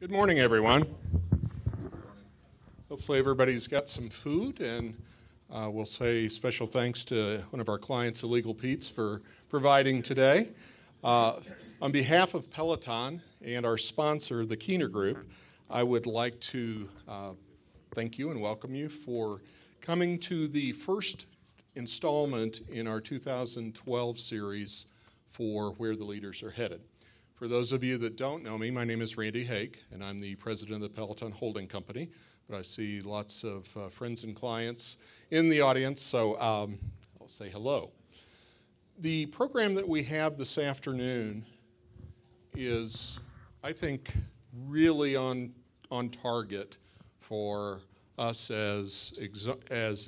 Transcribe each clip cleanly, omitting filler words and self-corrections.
Good morning, everyone. Hopefully everybody's got some food, and we'll say special thanks to one of our clients, Illegal Pete's, for providing today. On behalf of Peliton and our sponsor, the Keener Group, I would like to thank you and welcome you for coming to the first installment in our 2012 series for Where the Leaders Are Headed. For those of you that don't know me, my name is Randy Hake, and I'm the president of the Peliton Holding Company. But I see lots of friends and clients in the audience, so I'll say hello. The program that we have this afternoon is, I think, really on target for us as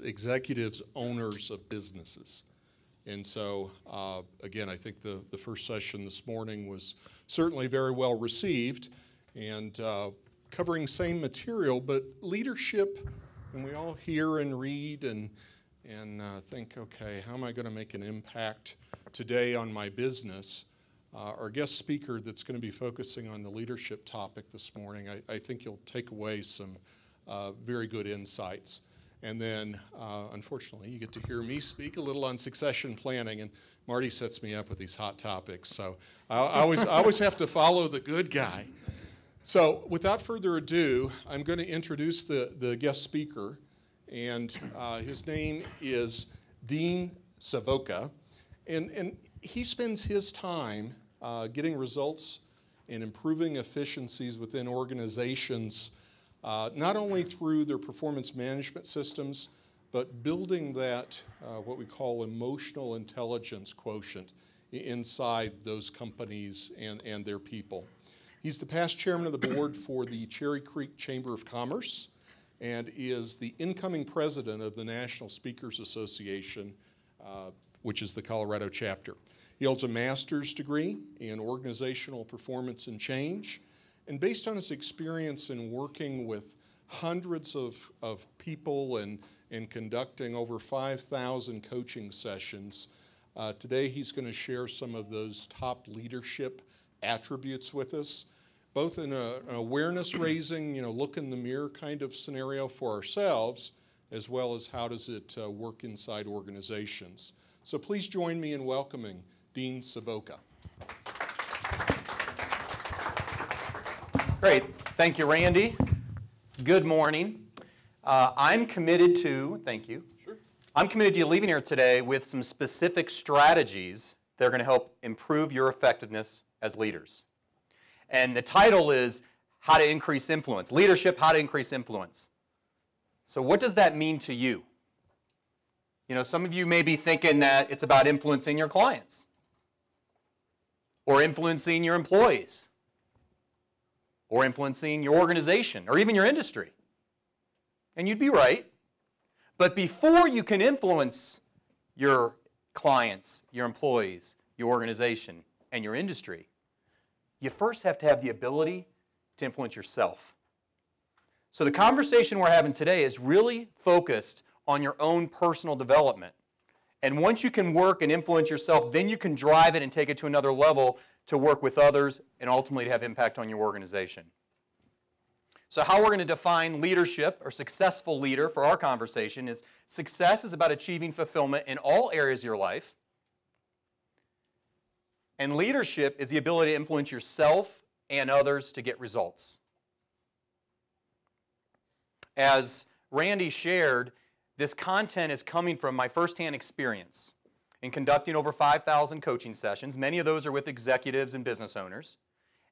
executives, owners of businesses. And so, again, I think the first session this morning was certainly very well received and covering same material, but leadership, and we all hear and read and think, okay, how am I going to make an impact today on my business? Our guest speaker that's going to be focusing on the leadership topic this morning, I think you'll take away some very good insights. And then, unfortunately, you get to hear me speak a little on succession planning, and Marty sets me up with these hot topics, so I always have to follow the good guy. So without further ado, I'm going to introduce the guest speaker, and his name is Dean Savoca, and he spends his time getting results and improving efficiencies within organizations, not only through their performance management systems, but building that, what we call emotional intelligence quotient inside those companies and their people. He's the past chairman of the board for the Cherry Creek Chamber of Commerce and is the incoming president of the National Speakers Association, which is the Colorado chapter. He holds a master's degree in organizational performance and change. And based on his experience in working with hundreds of people and conducting over 5,000 coaching sessions, today he's going to share some of those top leadership attributes with us, both in an awareness raising, look in the mirror kind of scenario for ourselves, as well as how does it work inside organizations. So please join me in welcoming Dean Savoca. Great. Thank you, Randy. Good morning. I'm committed to, thank you. Sure. I'm committed to you leaving here today with some specific strategies that are going to help improve your effectiveness as leaders. And the title is How to Increase Influence. Leadership, How to Increase Influence. So what does that mean to you? Some of you may be thinking that it's about influencing your clients or influencing your employees, or influencing your organization, or even your industry. And you'd be right. But before you can influence your clients, your employees, your organization, and your industry, you first have to have the ability to influence yourself. So the conversation we're having today is really focused on your own personal development. And once you can work and influence yourself, then you can drive it and take it to another level to work with others and ultimately to have impact on your organization. So how we're going to define leadership or successful leader for our conversation is success is about achieving fulfillment in all areas of your life. And leadership is the ability to influence yourself and others to get results. As Randy shared, this content is coming from my firsthand experience in conducting over 5,000 coaching sessions. Many of those are with executives and business owners.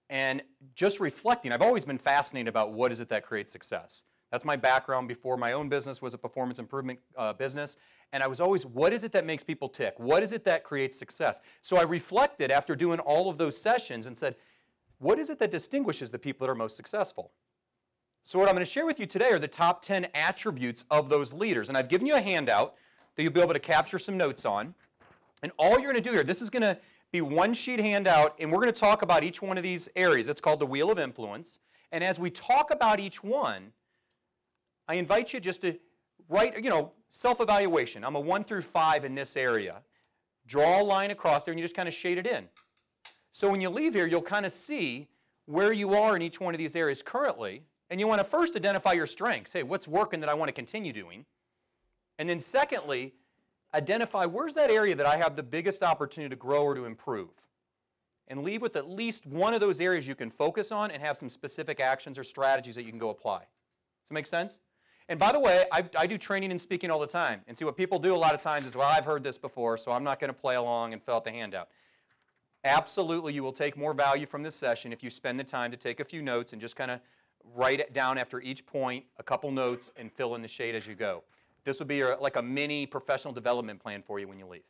And just reflecting, I've always been fascinated about what is it that creates success. That's my background before my own business was a performance improvement business. And I was always, what is it that makes people tick? What is it that creates success? So I reflected after doing all of those sessions and said, what is it that distinguishes the people that are most successful? So what I'm going to share with you today are the top 10 attributes of those leaders. And I've given you a handout that you'll be able to capture some notes on. And all you're going to do here, this is going to be one sheet handout, and we're going to talk about each one of these areas. It's called the Wheel of Influence. And as we talk about each one, I invite you just to write, self-evaluation. I'm a 1 through 5 in this area. Draw a line across there, and you just kind of shade it in. So when you leave here, you'll kind of see where you are in each one of these areas currently, and you want to first identify your strengths. Hey, what's working that I want to continue doing? And then secondly, identify where's that area that I have the biggest opportunity to grow or to improve. And leave with at least one of those areas you can focus on and have some specific actions or strategies that you can go apply. Does that make sense? And by the way, I do training and speaking all the time. And see, what people do a lot of times is, well, I've heard this before, so I'm not going to play along and fill out the handout. Absolutely, you will take more value from this session if you spend the time to take a few notes and just kind of write it down after each point, a couple notes, and fill in the shade as you go. This would be like a mini professional development plan for you when you leave.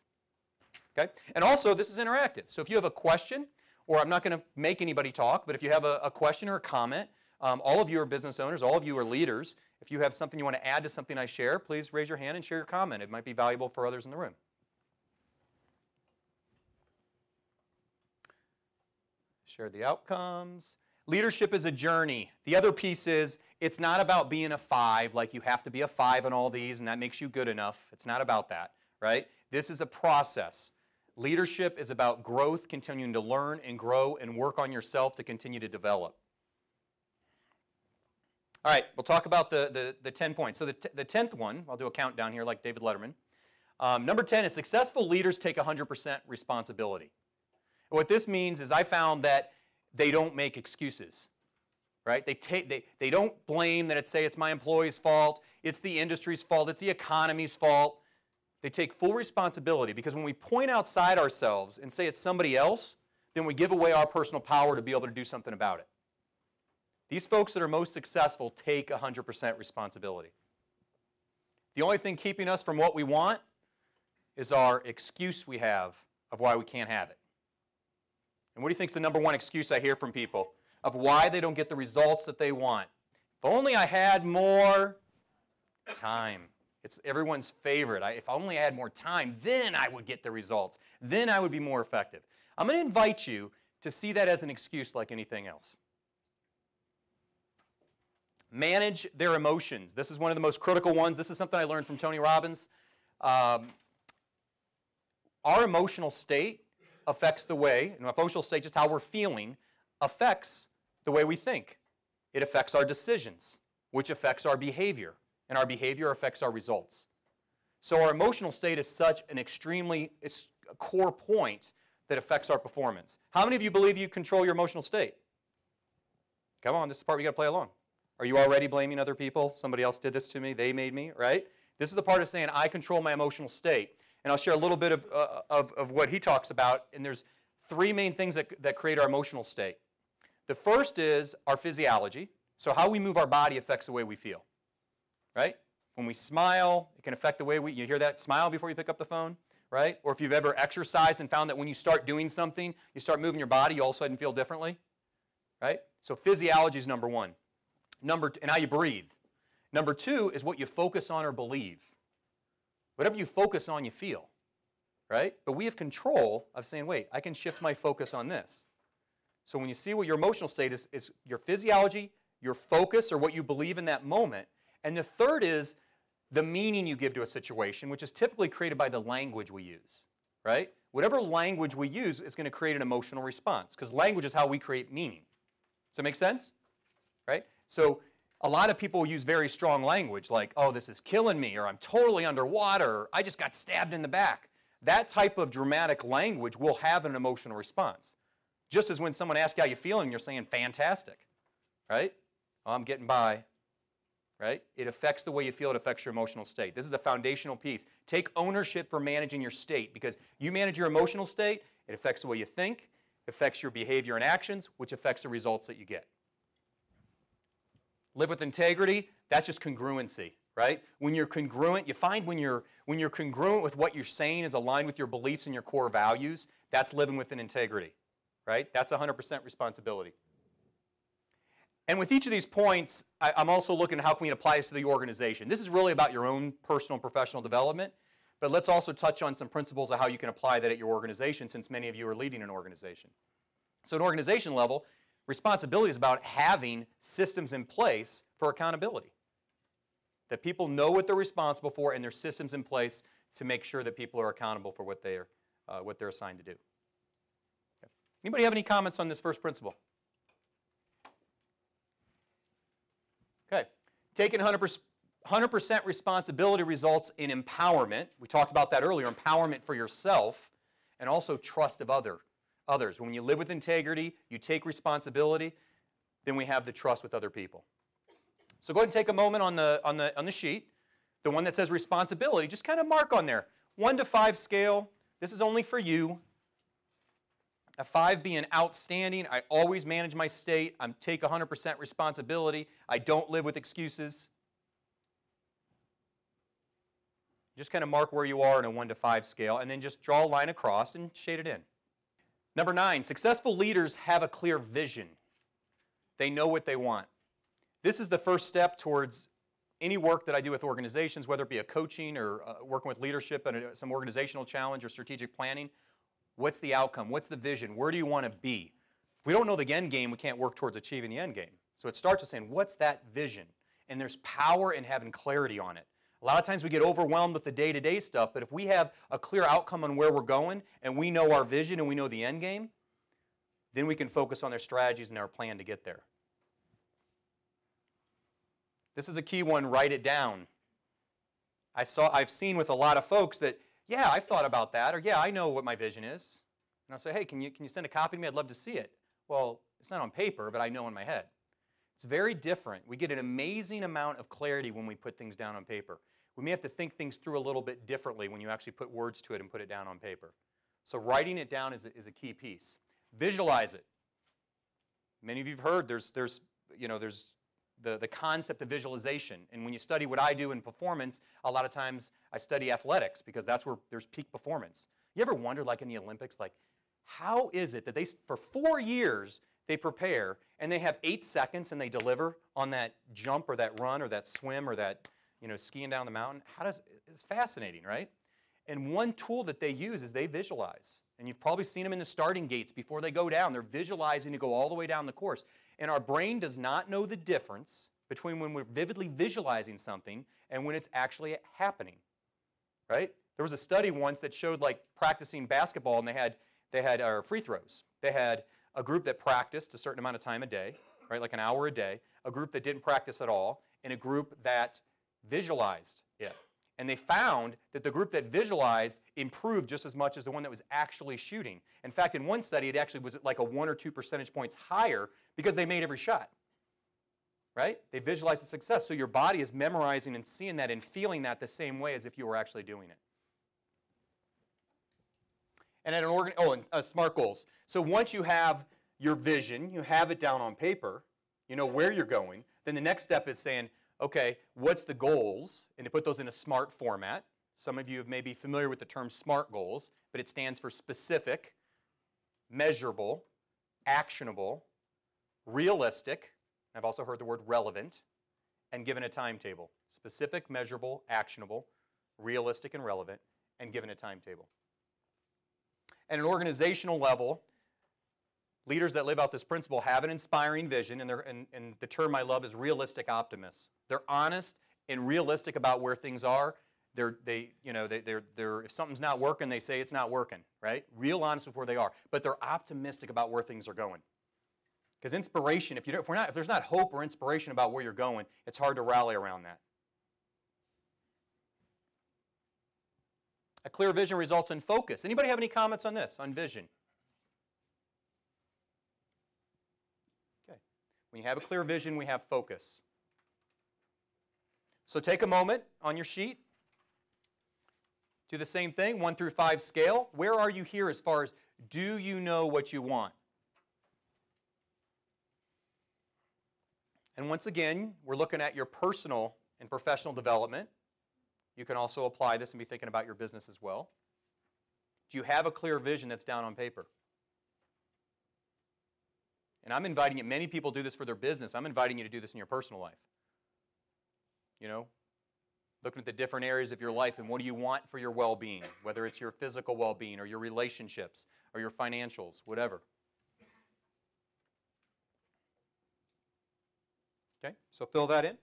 Okay? And also, this is interactive. So if you have a question, or I'm not going to make anybody talk, but if you have a question or a comment, all of you are business owners, all of you are leaders. If you have something you want to add to something I share, please raise your hand and share your comment. It might be valuable for others in the room. Share the outcomes. Leadership is a journey. The other piece is, it's not about being a 5, like you have to be a 5 on all these and that makes you good enough. It's not about that, right? This is a process. Leadership is about growth, continuing to learn and grow and work on yourself to continue to develop. All right, we'll talk about the 10 points. So the 10th one, I'll do a countdown here like David Letterman. Number 10 is successful leaders take 100% responsibility. What this means is I found that they don't make excuses, right? They don't blame that it's my employee's fault, it's the industry's fault, it's the economy's fault. They take full responsibility because when we point outside ourselves and say it's somebody else, then we give away our personal power to be able to do something about it. These folks that are most successful take 100% responsibility. The only thing keeping us from what we want is our excuse we have of why we can't have it. And what do you think is the number one excuse I hear from people of why they don't get the results that they want? If only I had more time. It's everyone's favorite. If only I had more time, then I would get the results. Then I would be more effective. I'm going to invite you to see that as an excuse like anything else. Manage their emotions. This is one of the most critical ones. This is something I learned from Tony Robbins. Our emotional state affects the way, and our emotional state, just how we're feeling, affects the way we think. It affects our decisions, which affects our behavior, and our behavior affects our results. So our emotional state is such an it's a core point that affects our performance. How many of you believe you control your emotional state? Come on, this is the part we got to play along. Are you already blaming other people? Somebody else did this to me, they made me, right? This is the part of saying I control my emotional state. And I'll share a little bit of what he talks about, and there's 3 main things that create our emotional state. The first is our physiology. So how we move our body affects the way we feel, right? When we smile, it can affect the way you hear that smile before you pick up the phone, right? Or if you've ever exercised and found that when you start doing something, you start moving your body, you all of a sudden feel differently, right? So physiology is number 1. And how you breathe. Number 2 is what you focus on or believe. Whatever you focus on, you feel, right? But we have control of saying, wait, I can shift my focus on this. So when you see what your emotional state is your physiology, your focus, or what you believe in that moment. And the third is the meaning you give to a situation, which is typically created by the language we use, right? Whatever language we use is going to create an emotional response, because language is how we create meaning. Does that make sense? Right? So a lot of people use very strong language like, oh, this is killing me, or I'm totally underwater, or I just got stabbed in the back. That type of dramatic language will have an emotional response. Just as when someone asks you how you're feeling, you're saying, fantastic, right? Oh, I'm getting by, right? It affects the way you feel. It affects your emotional state. This is a foundational piece. Take ownership for managing your state, because you manage your emotional state, it affects the way you think, it affects your behavior and actions, which affects the results that you get. Live with integrity, that's just congruency, right? When you're congruent, you find when you're congruent with what you're saying is aligned with your beliefs and your core values, that's living with an integrity, right? That's 100% responsibility. And with each of these points, I'm also looking at how can we apply this to the organization. This is really about your own personal and professional development, but let's also touch on some principles of how you can apply that at your organization, since many of you are leading an organization. So at an organization level, responsibility is about having systems in place for accountability. That people know what they're responsible for, and there's systems in place to make sure that people are accountable for what they're assigned to do. Okay. Anybody have any comments on this first principle? Taking 100% responsibility results in empowerment. We talked about that earlier, empowerment for yourself, and also trust of others. When you live with integrity, you take responsibility, then we have the trust with other people. So go ahead and take a moment on the sheet, the one that says responsibility, just kind of mark on there. 1 to 5 scale, this is only for you. A 5 being outstanding, I always manage my state, I take 100% responsibility, I don't live with excuses. Just kind of mark where you are in a 1 to 5 scale, and then just draw a line across and shade it in. Number 9, successful leaders have a clear vision. They know what they want. This is the first step towards any work that I do with organizations, whether it be a coaching or working with leadership and some organizational challenge or strategic planning. What's the outcome? What's the vision? Where do you want to be? If we don't know the end game, we can't work towards achieving the end game. So it starts with saying, what's that vision? And there's power in having clarity on it. A lot of times we get overwhelmed with the day-to-day stuff, but if we have a clear outcome on where we're going and we know our vision and we know the end game, then we can focus on their strategies and our plan to get there. This is a key one, write it down. I've seen with a lot of folks that, yeah, I've thought about that, or yeah, I know what my vision is. And I'll say, hey, can you send a copy to me? I'd love to see it. Well, it's not on paper, but I know in my head. It's very different. We get an amazing amount of clarity when we put things down on paper. We may have to think things through a little bit differently when you actually put words to it and put it down on paper. So writing it down is a key piece. Visualize it. Many of you have heard there's the concept of visualization. And when you study what I do in performance, a lot of times I study athletics because that's where there's peak performance. You ever wonder, like in the Olympics, like how is it that for 4 years they prepare and they have 8 seconds and they deliver on that jump or that run or that swim or that skiing down the mountain? It's fascinating, right? And one tool that they use is they visualize. And you've probably seen them in the starting gates before they go down. They're visualizing to go all the way down the course. And our brain does not know the difference between when we're vividly visualizing something and when it's actually happening, right? There was a study once that showed like practicing basketball, and they had free throws. They had a group that practiced a certain amount of time a day, right, like an hour a day, a group that didn't practice at all, and a group that visualized it. And they found that the group that visualized improved just as much as the one that was actually shooting. In fact, in one study, it actually was like a 1 or 2 percentage points higher because they made every shot, right? They visualized the success. So your body is memorizing and seeing that and feeling that the same way as if you were actually doing it. And at SMART goals. So once you have your vision, you have it down on paper, you know where you're going, then the next step is saying, okay, what's the goals? And to put those in a SMART format. Some of you may be familiar with the term SMART goals, but it stands for specific, measurable, actionable, realistic, I've also heard the word relevant, and given a timetable. Specific, measurable, actionable, realistic, and relevant, and given a timetable. At an organizational level, leaders that live out this principle have an inspiring vision, and the term I love is realistic optimists. They're honest and realistic about where things are. If something's not working, they say it's not working, right? Real honest with where they are, but they're optimistic about where things are going. Because inspiration, if there's not hope or inspiration about where you're going, it's hard to rally around that. A clear vision results in focus. Anybody have any comments on this, on vision? Okay. When you have a clear vision, we have focus. So take a moment on your sheet. Do the same thing, 1 through 5 scale. Where are you here as far as do you know what you want? And once again, we're looking at your personal and professional development. You can also apply this and be thinking about your business as well. Do you have a clear vision that's down on paper? And I'm inviting you, many people do this for their business. I'm inviting you to do this in your personal life. Looking at the different areas of your life and what do you want for your well-being, whether it's your physical well-being or your relationships or your financials, whatever. Okay, so fill that in.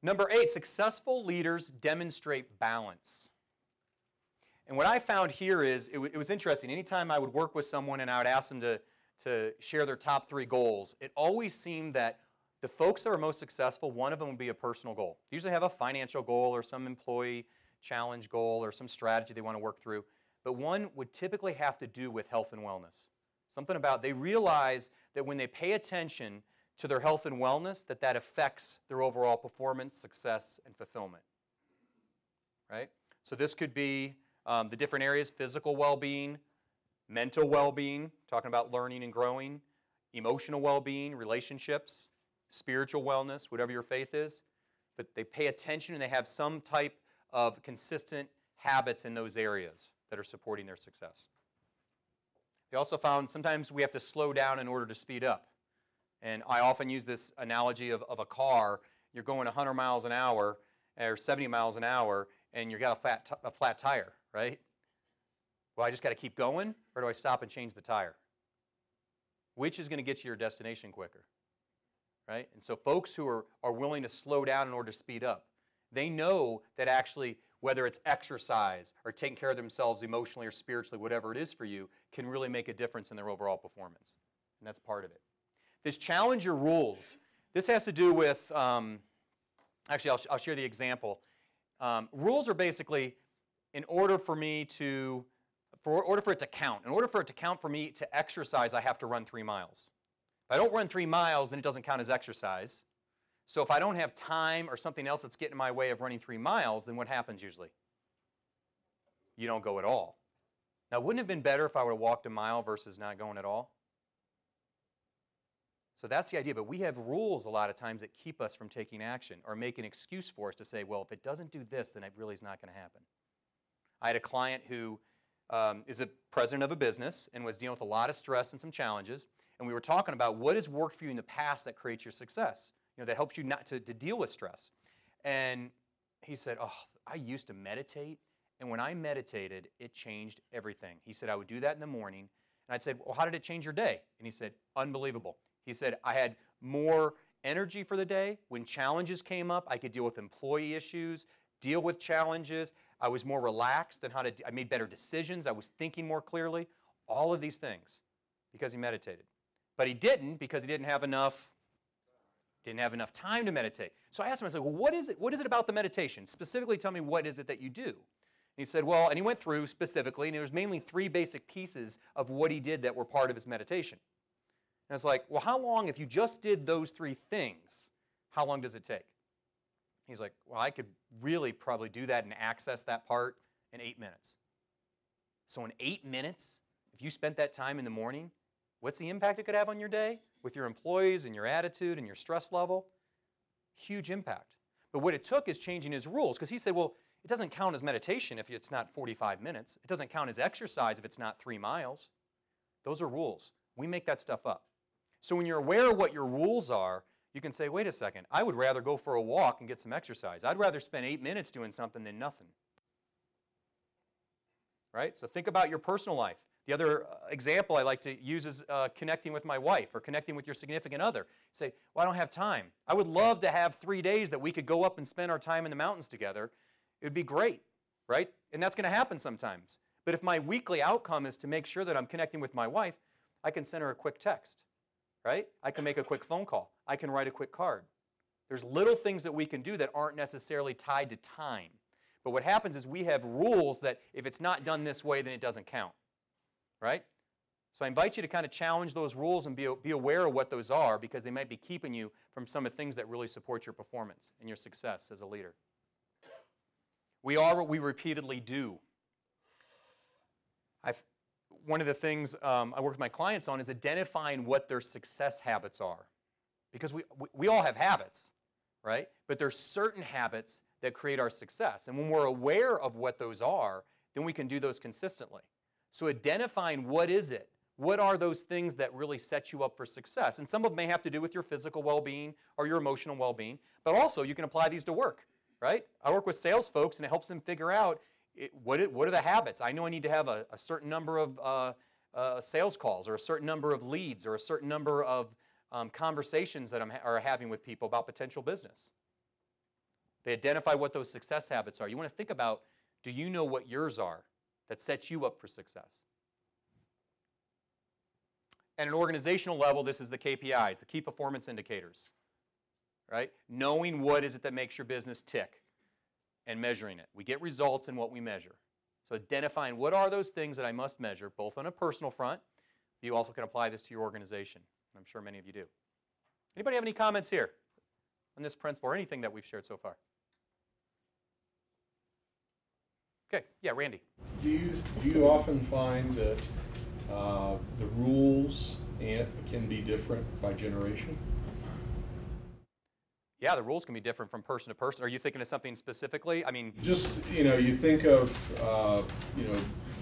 Number 8, successful leaders demonstrate balance. And what I found here is, it was interesting. Anytime I would work with someone and I would ask them to share their top 3 goals, it always seemed that The folks that are most successful, one of them will be a personal goal. They usually have a financial goal or some employee challenge goal or some strategy they want to work through. But one would typically have to do with health and wellness. Something about they realize that when they pay attention to their health and wellness, that affects their overall performance, success, and fulfillment. Right? So this could be the different areas: physical well-being, mental well-being, talking about learning and growing, emotional well-being, relationships, spiritual wellness, whatever your faith is. But they pay attention and they have some type of consistent habits in those areas that are supporting their success. They also found sometimes we have to slow down in order to speed up. And I often use this analogy of a car. You're going 100 miles an hour or 70 miles an hour, and you've got a flat tire, right? Well, I just got to keep going, or do I stop and change the tire? Which is going to get you your destination quicker, right? And so folks who are willing to slow down in order to speed up, they know that actually whether it's exercise or taking care of themselves emotionally or spiritually, whatever it is for you, can really make a difference in their overall performance. And that's part of it. This challenge your rules. This has to do with, actually I'll share the example. Rules are basically, in order for it to count, in order for it to count for me to exercise, I have to run 3 miles. If I don't run 3 miles, then it doesn't count as exercise. So if I don't have time or something else that's getting in my way of running 3 miles, then what happens usually? You don't go at all. Now, wouldn't it have been better if I would have walked a mile versus not going at all? So that's the idea, but we have rules a lot of times that keep us from taking action or make an excuse for us to say, well, if it doesn't do this, then it really is not going to happen. I had a client who is a president of a business and was dealing with a lot of stress and some challenges, and we were talking about what has worked for you in the past that creates your success, that helps you not to deal with stress. And he said, oh, I used to meditate, and when I meditated, it changed everything. He said, I would do that in the morning, and I'd say, well, how did it change your day? And he said, unbelievable. He said, I had more energy for the day. When challenges came up, I could deal with employee issues, deal with challenges. I was more relaxed in I made better decisions. I was thinking more clearly. All of these things because he meditated. But he didn't because he didn't have enough time to meditate. So I asked him, I said, well, what is it about the meditation? Specifically, tell me what is it that you do? And he said, well, and he went through specifically, and there was mainly 3 basic pieces of what he did that were part of his meditation. And it's like, well, how long, if you just did those 3 things, how long does it take? He's like, well, I could really probably do that and access that part in 8 minutes. So in 8 minutes, if you spent that time in the morning, what's the impact it could have on your day with your employees and your attitude and your stress level? Huge impact. But what it took is changing his rules, because he said, well, it doesn't count as meditation if it's not 45 minutes. It doesn't count as exercise if it's not 3 miles. Those are rules. We make that stuff up. So when you're aware of what your rules are, you can say, wait a second, I would rather go for a walk and get some exercise. I'd rather spend 8 minutes doing something than nothing. Right? So think about your personal life. The other example I like to use is connecting with my wife or connecting with your significant other. You say, well, I don't have time. I would love to have 3 days that we could go up and spend our time in the mountains together. It would be great, right? And that's going to happen sometimes. But if my weekly outcome is to make sure that I'm connecting with my wife, I can send her a quick text, right? I can make a quick phone call. I can write a quick card. There's little things that we can do that aren't necessarily tied to time. But what happens is we have rules that if it's not done this way, then it doesn't count. Right? So I invite you to kind of challenge those rules and be aware of what those are, because they might be keeping you from some of the things that really support your performance and your success as a leader. We are what we repeatedly do. One of the things I work with my clients on is identifying what their success habits are. Because we all have habits, right? But there's certain habits that create our success. And when we're aware of what those are, then we can do those consistently. So identifying what is it, what are those things that really set you up for success? And some of them may have to do with your physical well-being or your emotional well-being, but also you can apply these to work, right? I work with sales folks and it helps them figure out what are the habits. I know I need to have a certain number of sales calls or a certain number of leads or a certain number of conversations that are having with people about potential business. They identify what those success habits are. You want to think about, do you know what yours are that sets you up for success? At an organizational level, this is the KPIs, the key performance indicators. right? Knowing what is it that makes your business tick and measuring it. We get results in what we measure. So identifying what are those things that I must measure, both on a personal front. You also can apply this to your organization. I'm sure many of you do. Anybody have any comments here on this principle or anything that we've shared so far? Okay, yeah, Randy. Do you often find that the rules can be different by generation? Yeah, the rules can be different from person to person. Are you thinking of something specifically? I mean, just, you think of,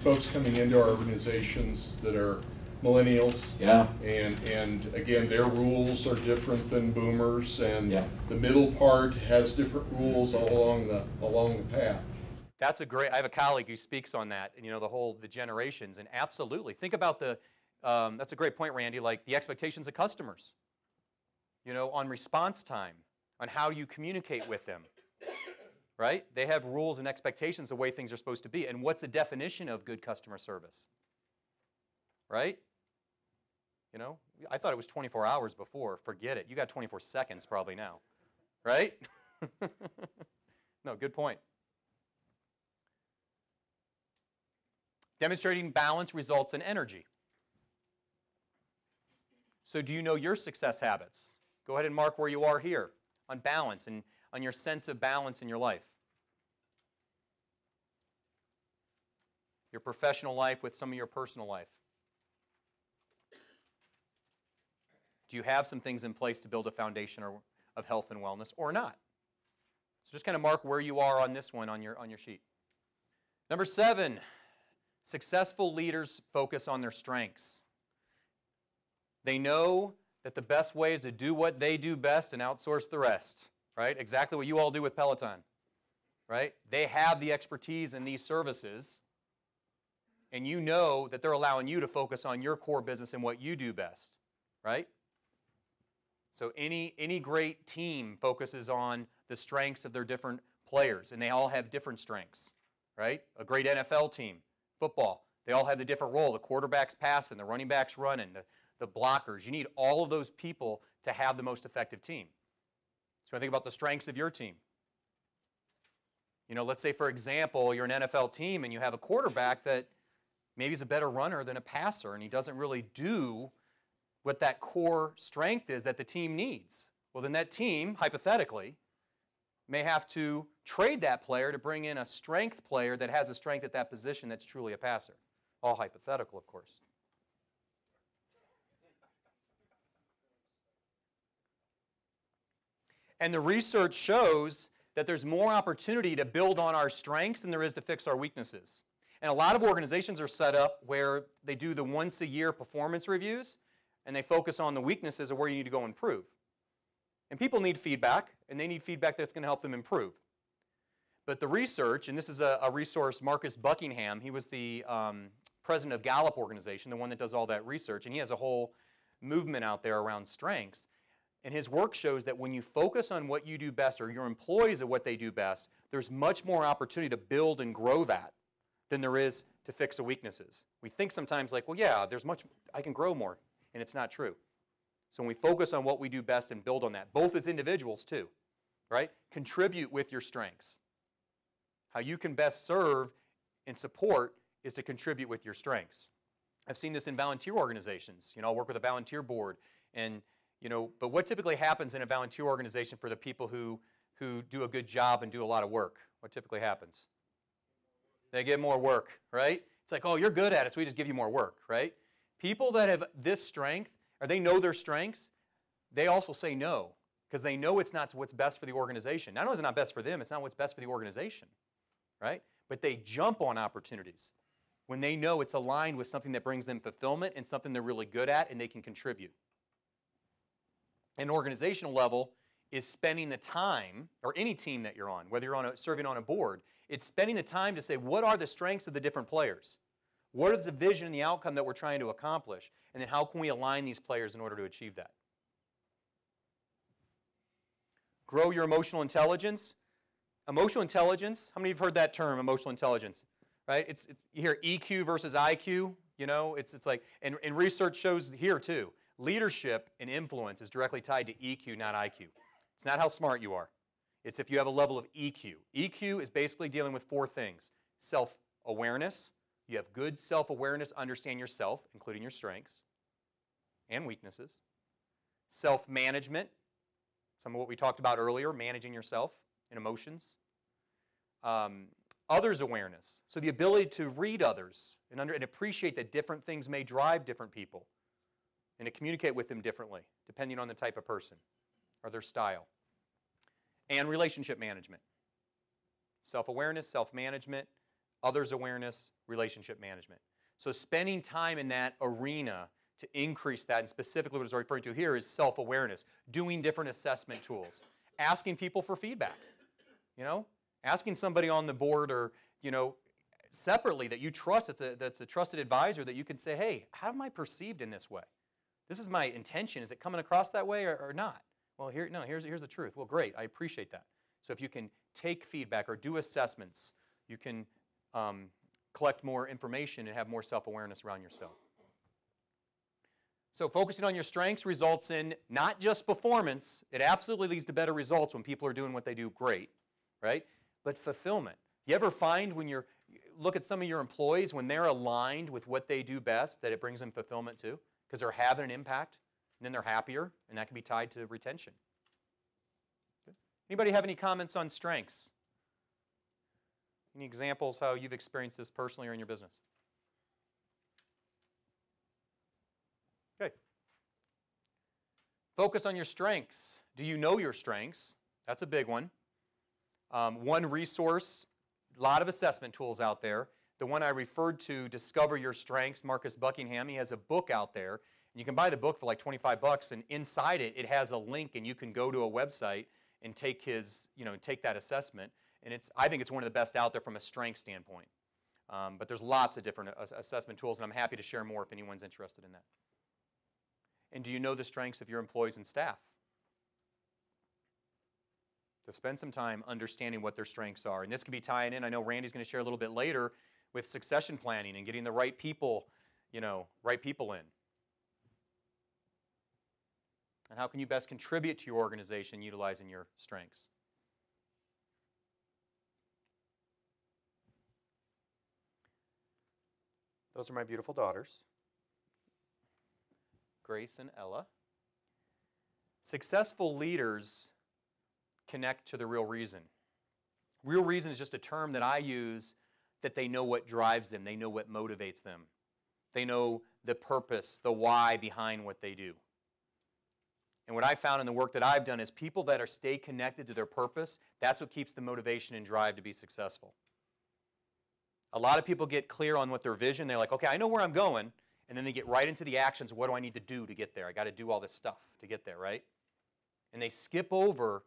folks coming into our organizations that are millennials. Yeah. And again, their rules are different than boomers, and Yeah. the middle part has different rules along the path. that's I have a colleague who speaks on that, and the generations, and absolutely. Think about that's a great point, Randy, like the expectations of customers, on response time, on how you communicate with them, right? They have rules and expectations the way things are supposed to be. And what's the definition of good customer service, right? I thought it was 24 hours before. Forget it. You got 24 seconds probably now, right? No, good point. Demonstrating balance results in energy. So do you know your success habits? Go ahead and mark where you are here on balance and on your sense of balance in your life. Your professional life with some of your personal life. Do you have some things in place to build a foundation of health and wellness or not? So just kind of mark where you are on this one on your sheet. Number 7, successful leaders focus on their strengths. They know that the best way is to do what they do best and outsource the rest, right? Exactly what you all do with Peliton, right? They have the expertise in these services, and you know that they're allowing you to focus on your core business and what you do best, right? So any great team focuses on the strengths of their different players, and they all have different strengths, right? A great NFL team, football, they all have the different role. The quarterback's passing, the running back's running, the blockers. You need all of those people to have the most effective team. So I think about the strengths of your team. Let's say, for example, you're an NFL team and you have a quarterback that maybe is a better runner than a passer, and he doesn't really do what that core strength is that the team needs. Well, then that team, hypothetically, may have to trade that player to bring in a strength player that has a strength at that position that's truly a passer. All hypothetical, of course. And the research shows that there's more opportunity to build on our strengths than there is to fix our weaknesses. And a lot of organizations are set up where they do the once-a-year performance reviews, and they focus on the weaknesses of where you need to go improve. And people need feedback, and they need feedback that's going to help them improve. But the research, and this is a resource, Marcus Buckingham, he was the president of Gallup organization, the one that does all that research, and he has a whole movement out there around strengths. And his work shows that when you focus on what you do best, or your employees at what they do best, there's much more opportunity to build and grow that than there is to fix the weaknesses. We think sometimes like, well, yeah, I can grow more, and it's not true. So when we focus on what we do best and build on that, both as individuals too, right? Contribute with your strengths. How you can best serve and support is to contribute with your strengths. I've seen this in volunteer organizations. I'll work with a volunteer board, and but what typically happens in a volunteer organization for the people who do a good job and do a lot of work? What typically happens? They get more work, right? It's like, oh, you're good at it, so we just give you more work, right? People that have this strength, or they know their strengths, they also say no, because they know it's not what's best for the organization. Not only is it not best for them, it's not what's best for the organization, right? But they jump on opportunities when they know it's aligned with something that brings them fulfillment and something they're really good at and they can contribute. An organizational level is spending the time, or any team that you're on, whether you're serving on a board, it's spending the time to say, what are the strengths of the different players? What is the vision and the outcome that we're trying to accomplish? And then how can we align these players in order to achieve that? Grow your emotional intelligence. Emotional intelligence, how many of you have heard that term, emotional intelligence? Right? You hear EQ versus IQ, it's like, and research shows here too, leadership and influence is directly tied to EQ, not IQ. It's not how smart you are. It's if you have a level of EQ. EQ is basically dealing with 4 things. Self-awareness. You have good self-awareness, understand yourself, including your strengths and weaknesses. Self-management, some of what we talked about earlier, managing yourself and emotions. Others awareness, so the ability to read others and appreciate that different things may drive different people and to communicate with them differently, depending on the type of person or their style. And relationship management. Self-awareness, self-management, others awareness, relationship management. So spending time in that arena to increase that, and specifically what it's referring to here is self-awareness, doing different assessment tools, asking people for feedback, asking somebody on the board or, separately that you trust, that's a trusted advisor that you can say, hey, how am I perceived in this way? This is my intention. Is it coming across that way or not? Well, here's the truth. Well, great. I appreciate that. So if you can take feedback or do assessments, you can collect more information and have more self-awareness around yourself. So focusing on your strengths results in not just performance. It absolutely leads to better results when people are doing what they do great, right? But fulfillment. You ever find when you look at some of your employees, when they're aligned with what they do best, that it brings them fulfillment too? Because they're having an impact, and then they're happier, and that can be tied to retention. Good. Anybody have any comments on strengths? Any examples how you've experienced this personally or in your business? Okay. Focus on your strengths. Do you know your strengths? That's a big one. One resource, a lot of assessment tools out there. The one I referred to, Discover Your Strengths, Marcus Buckingham, he has a book out there. And you can buy the book for like $25, and inside it has a link, and you can go to a website and take take that assessment. And I think it's one of the best out there from a strength standpoint. But there's lots of different assessment tools, and I'm happy to share more if anyone's interested in that. And do you know the strengths of your employees and staff? To spend some time understanding what their strengths are. And this can be tying in, I know Randy's going to share a little bit later, with succession planning and getting the right people, right people in. And how can you best contribute to your organization utilizing your strengths? Those are my beautiful daughters, Grace and Ella. Successful leaders connect to the real reason. Real reason is just a term that I use that they know what drives them. They know what motivates them. They know the purpose, the why behind what they do. And what I found in the work that I've done is people that stay connected to their purpose, that's what keeps the motivation and drive to be successful. A lot of people get clear on what their vision. They're like, okay, I know where I'm going. And then they get right into the actions. What do I need to do to get there? I got to do all this stuff to get there, right? And they skip over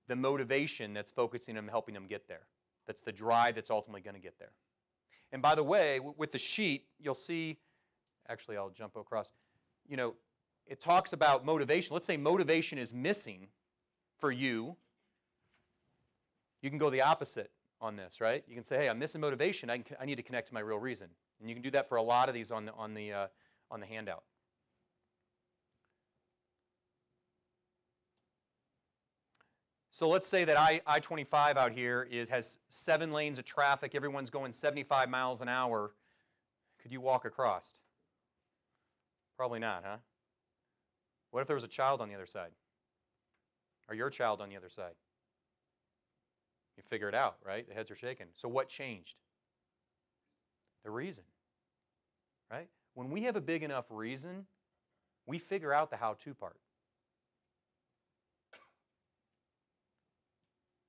the motivation that's focusing on helping them get there. That's the drive that's ultimately going to get there. And by the way, with the sheet, you'll see, actually I'll jump across, it talks about motivation. Let's say motivation is missing for you. You can go the opposite on this, right? You can say, hey, I'm missing motivation. I need to connect to my real reason. And you can do that for a lot of these on the handout. So let's say that I-25 out here has 7 lanes of traffic. Everyone's going 75 miles an hour. Could you walk across? Probably not, huh? What if there was a child on the other side? Or your child on the other side? You figure it out, right? The heads are shaking. So what changed? The reason, right? When we have a big enough reason, we figure out the how-to part.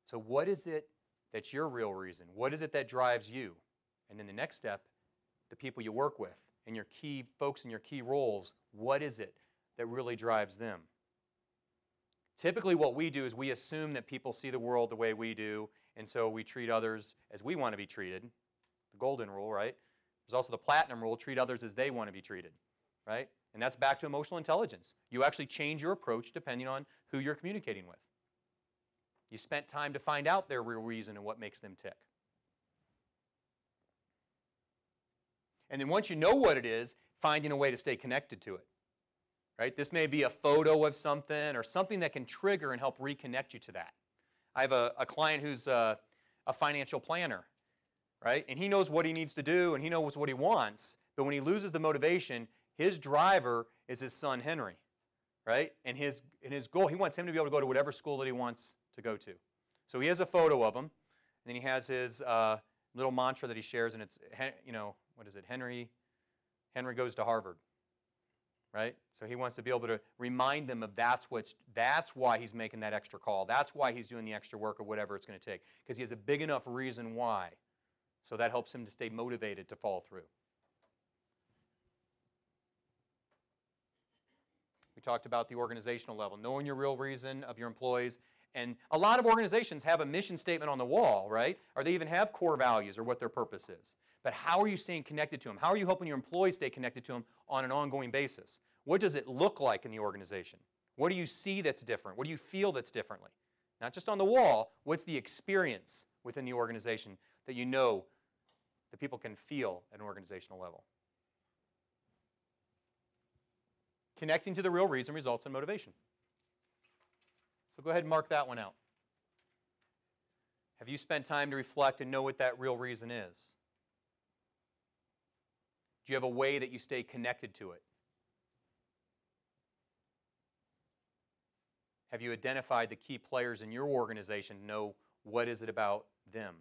So what is it that's your real reason? What is it that drives you? And then the next step, the people you work with and your key folks in your key roles, what is it that really drives them? Typically what we do is we assume that people see the world the way we do, and so we treat others as we want to be treated. The golden rule, right? There's also the platinum rule, treat others as they want to be treated, right? And that's back to emotional intelligence. You actually change your approach depending on who you're communicating with. You spent time to find out their real reason and what makes them tick. And then once you know what it is, finding a way to stay connected to it. right? This may be a photo of something or something that can trigger and help reconnect you to that. I have a client who's a financial planner, right? And he knows what he needs to do and he knows what he wants, but when he loses the motivation, his driver is his son Henry, right? And his goal, he wants him to be able to go to whatever school that he wants to go to. So he has a photo of him, and then he has his little mantra that he shares, and it's, what is it? Henry goes to Harvard, right? So he wants to be able to remind them of that's why he's making that extra call. That's why he's doing the extra work or whatever it's going to take, because he has a big enough reason why. So that helps him to stay motivated to follow through. We talked about the organizational level, knowing your real reason of your employees. And a lot of organizations have a mission statement on the wall, right? Or they even have core values or what their purpose is. But how are you staying connected to them? How are you helping your employees stay connected to them on an ongoing basis? What does it look like in the organization? What do you see that's different? What do you feel that's differently? Not just on the wall, what's the experience within the organization that you know that people can feel at an organizational level? Connecting to the real reason results in motivation. So go ahead and mark that one out. Have you spent time to reflect and know what that real reason is? Do you have a way that you stay connected to it? Have you identified the key players in your organization to know what is it about them?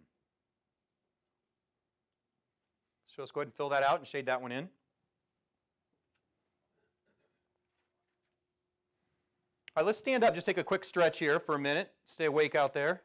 So let's go ahead and fill that out and shade that one in. All right, let's stand up, just take a quick stretch here for a minute. Stay awake out there.